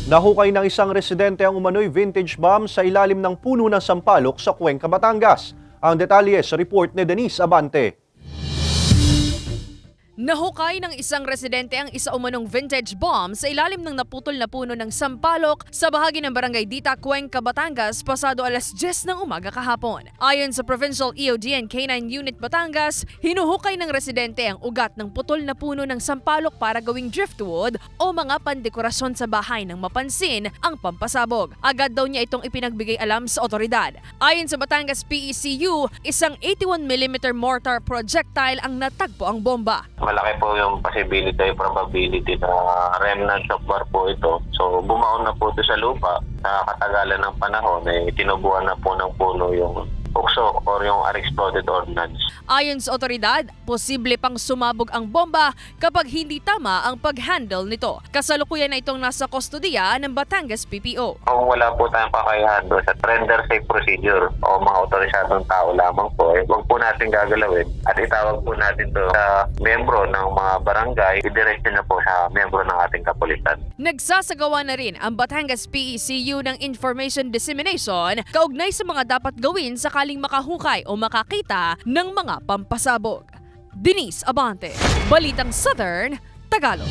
Nahukay ng isang residente ang umano'y vintage bomb sa ilalim ng puno ng sampalok sa Cuenca, Batangas. Ang detalye sa report ni Denise Abante. Nahukay ng isang residente ang isa umanong vintage bomb sa ilalim ng naputol na puno ng sampalok sa bahagi ng Barangay Dita, Cuenca, Batangas pasado alas 10 ng umaga kahapon. Ayon sa Provincial EOD and K9 Unit Batangas, hinuhukay ng residente ang ugat ng putol na puno ng sampalok para gawing driftwood o mga pandekorasyon sa bahay nang mapansin ang pampasabog. Agad daw niya itong ipinagbigay alam sa otoridad. Ayon sa Batangas PECU, isang 81mm mortar projectile ang natagpo ang bomba. Malaki po yung probability na remnants of war po ito. So bumaon na po ito sa lupa. Sa katagalan ng panahon, tinubuan na po ng puno yung ukso or yung unexploded ordnance. Ayon sa otoridad, posible pang sumabog ang bomba kapag hindi tama ang pag-handle nito. Kasalukuyan na itong nasa kustodiya ng Batangas PPO. Kung wala po tayong kakayahan doon sa render safe procedure o mga otorisadong tao lamang po, huwag po natin gagalawin at itawag po natin to sa membro ng mga barangay, idiretso na po sa membro ng ating kapulisan. Nagsasagawa na rin ang Batangas PECU ng information dissemination kaugnay sa mga dapat gawin sakaling makahukay o makakita ng mga pampasabog. Denise Abante, Balitang Southern, Tagalog.